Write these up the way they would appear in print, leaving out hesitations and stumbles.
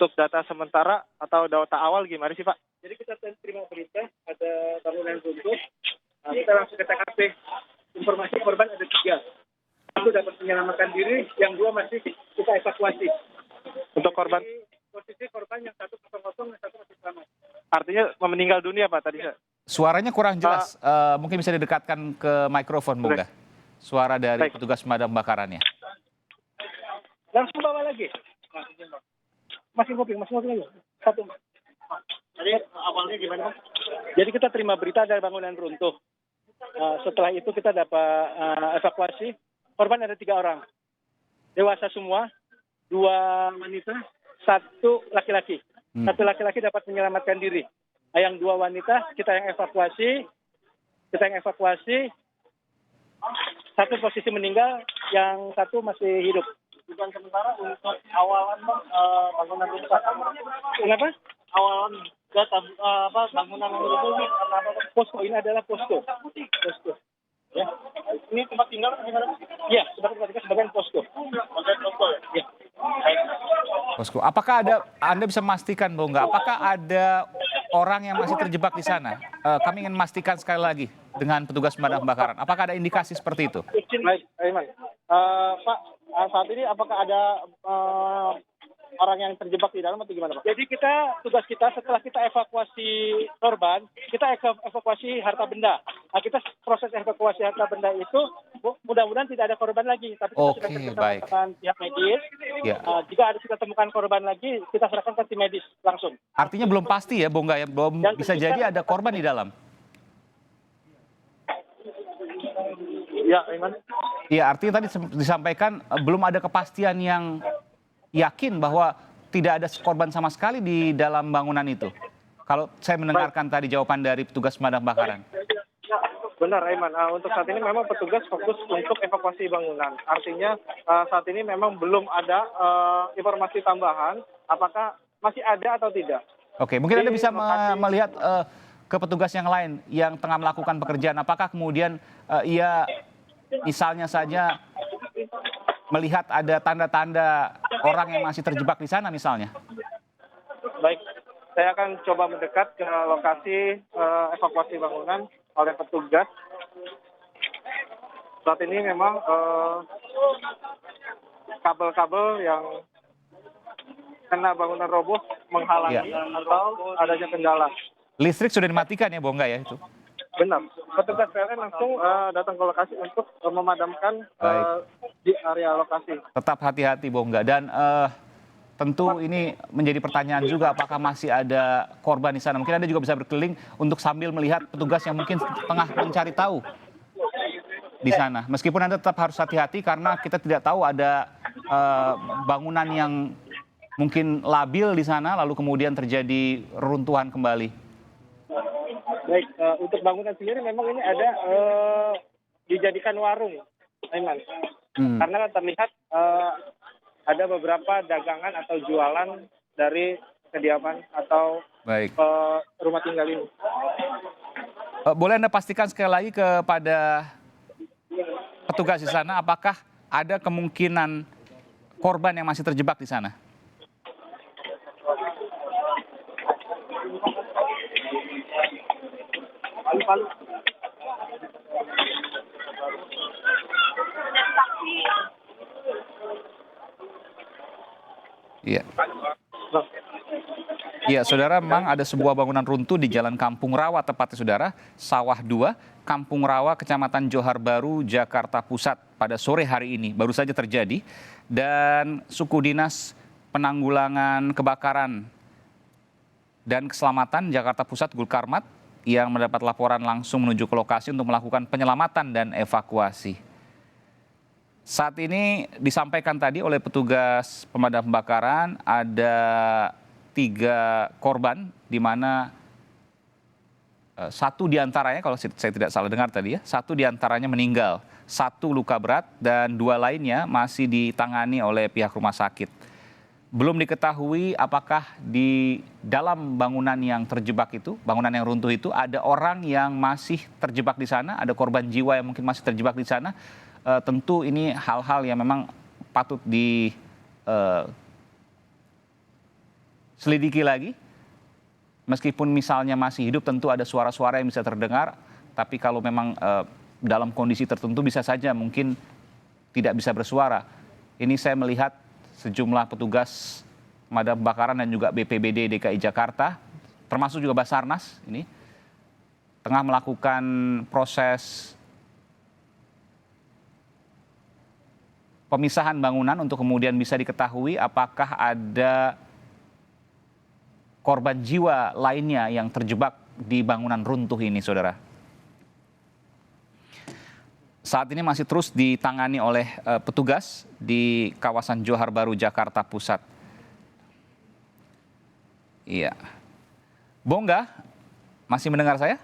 Untuk data sementara atau data awal gimana sih Pak? Jadi kita terima berita ada bangunan runtuh, kita langsung ke TKP. Informasi korban ada 3. Satu dapat menyelamatkan diri, yang 2 masih kita evakuasi. Untuk korban? Posisi korban yang 100, yang 1 masih selamat. Artinya meninggal dunia Pak tadi? Suaranya kurang jelas, mungkin bisa didekatkan ke mikrofon, Bung. Suara dari petugas pemadam kebakarannya. Langsung bawa lagi. Masih ngopi lagi. Satu. Jadi awalnya gimana? Jadi kita terima berita dari bangunan runtuh. Setelah itu kita dapat evakuasi. Korban ada 3 orang. Dewasa semua, 2 wanita, 1 laki-laki. 1 laki-laki dapat menyelamatkan diri. Yang 2 wanita kita yang evakuasi. 1 posisi meninggal, yang 1 masih hidup. Bukan sementara untuk awalan bangunan rusak. Kenapa? Awalan data bangunan runtuh ini karena posko, ini adalah posko. Ya. Ini tempat tinggal gimana? Iya, sebagai posko. Ya. Posko. Apakah Anda bisa memastikan, Bung, apakah ada orang yang masih terjebak di sana? Kami ingin memastikan sekali lagi dengan petugas pemadam kebakaran. Apakah ada indikasi seperti itu? Baik, Aiman. Pak, saat ini apakah ada orang yang terjebak di dalam atau gimana Pak? Jadi tugas kita setelah kita evakuasi korban, kita evakuasi harta benda. Nah, kita proses evakuasi harta benda itu mudah-mudahan tidak ada korban lagi. Tapi kita sudah bekerjasama dengan pihak medis. Ya. Jika ada kita temukan korban lagi, kita serahkan ke tim medis langsung. Artinya belum pasti ya, Bung, ya? Belum bisa jadi ada korban di dalam. Ya, Aiman. Iya, artinya tadi disampaikan belum ada kepastian yang yakin bahwa tidak ada korban sama sekali di dalam bangunan itu. Kalau saya mendengarkan tadi jawaban dari petugas pemadam kebakaran. Benar, Aiman. Untuk saat ini memang petugas fokus untuk evakuasi bangunan. Artinya saat ini memang belum ada informasi tambahan apakah masih ada atau tidak. Oke, mungkin Anda bisa melihat ke petugas yang lain yang tengah melakukan pekerjaan. Apakah kemudian ia misalnya saja melihat ada tanda-tanda orang yang masih terjebak di sana misalnya? Baik, saya akan coba mendekat ke lokasi evakuasi bangunan oleh petugas. Saat ini memang kabel-kabel yang kena bangunan roboh menghalangi atau adanya kendala. Listrik sudah dimatikan ya, Bongga ya itu? Benar. Petugas PLN langsung datang ke lokasi untuk memadamkan di area lokasi. Tetap hati-hati, Bongga. Dan tentu ini menjadi pertanyaan juga apakah masih ada korban di sana. Mungkin Anda juga bisa berkeliling untuk sambil melihat petugas yang mungkin tengah mencari tahu di sana. Meskipun Anda tetap harus hati-hati karena kita tidak tahu ada bangunan yang mungkin labil di sana lalu kemudian terjadi reruntuhan kembali. Baik, untuk bangunan sendiri memang ini ada dijadikan warung, Aiman. Karena terlihat ada beberapa dagangan atau jualan dari kediaman atau rumah tinggal ini. Boleh Anda pastikan sekali lagi kepada petugas di sana apakah ada kemungkinan korban yang masih terjebak di sana? Iya. Iya, saudara, memang ada sebuah bangunan runtuh di Jalan Kampung Rawa, tepatnya saudara, Sawah 2, Kampung Rawa, Kecamatan Johar Baru, Jakarta Pusat pada sore hari ini. Baru saja terjadi. Dan suku dinas penanggulangan kebakaran dan keselamatan Jakarta Pusat Gulkarmat yang mendapat laporan langsung menuju ke lokasi untuk melakukan penyelamatan dan evakuasi. Saat ini disampaikan tadi oleh petugas pemadam kebakaran ada 3 korban, di mana 1 diantaranya, kalau saya tidak salah dengar tadi ya, 1 diantaranya meninggal, 1 luka berat, dan 2 lainnya masih ditangani oleh pihak rumah sakit. Belum diketahui apakah di dalam bangunan yang terjebak itu, bangunan yang runtuh itu, ada orang yang masih terjebak di sana, ada korban jiwa yang mungkin masih terjebak di sana. Tentu ini hal-hal yang memang patut selidiki lagi. Meskipun misalnya masih hidup, tentu ada suara-suara yang bisa terdengar. Tapi kalau memang dalam kondisi tertentu bisa saja mungkin tidak bisa bersuara. Ini saya melihat sejumlah petugas pemadam kebakaran dan juga BPBD DKI Jakarta, termasuk juga Basarnas, ini tengah melakukan proses pemisahan bangunan untuk kemudian bisa diketahui apakah ada korban jiwa lainnya yang terjebak di bangunan runtuh ini, saudara. Saat ini masih terus ditangani oleh petugas di kawasan Johar Baru, Jakarta Pusat. Iya. Bongga, masih mendengar saya?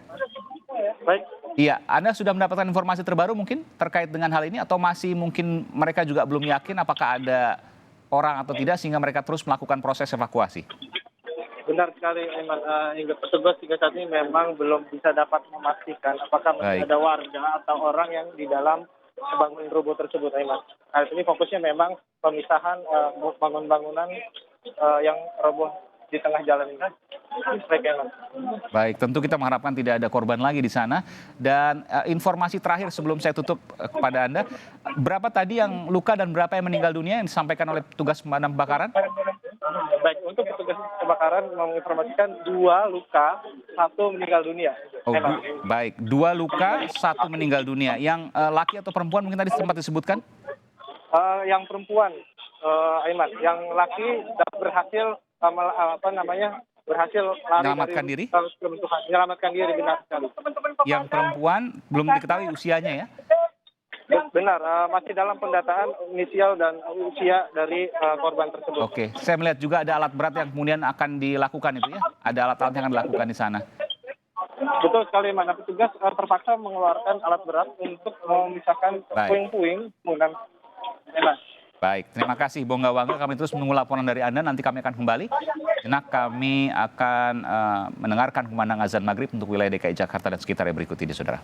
Baik. Iya, Anda sudah mendapatkan informasi terbaru mungkin terkait dengan hal ini atau masih mungkin mereka juga belum yakin apakah ada orang atau tidak sehingga mereka terus melakukan proses evakuasi? Benar sekali, Aiman. Hingga petugas hingga saat ini memang belum bisa dapat memastikan apakah masih Baik. ada warga atau orang yang di dalam bangunan roboh tersebut, Aiman. Saat ini fokusnya memang pemisahan bangunan-bangunan yang roboh di tengah jalan ini. Baik, Aiman. Baik, tentu kita mengharapkan tidak ada korban lagi di sana. Dan informasi terakhir sebelum saya tutup kepada Anda, berapa tadi yang luka dan berapa yang meninggal dunia yang disampaikan oleh petugas pemadam kebakaran? Baik, untuk petugas kebakaran menginformasikan 2 luka, 1 meninggal dunia. Oh, baik, 2 luka, 1 meninggal dunia. Yang laki atau perempuan mungkin tadi sempat disebutkan? Yang perempuan, Aiman. Yang laki berhasil berhasil lari Menyelamatkan dari diri? keruntuhan. Menyelamatkan diri, benar sekali. Yang perempuan belum diketahui usianya ya? Benar, masih dalam pendataan inisial dan usia dari korban tersebut. Oke, saya melihat juga ada alat berat yang kemudian akan dilakukan itu ya? Ada alat-alat yang akan dilakukan di sana. Betul sekali, mana petugas terpaksa mengeluarkan alat berat untuk memisahkan puing-puing bangunan. Baik, terima kasih Bongga Wangga. Kami terus menunggu laporan dari Anda. Nanti kami akan kembali. Jenak kami akan mendengarkan kumandang azan maghrib untuk wilayah DKI Jakarta dan sekitarnya berikut ini, saudara.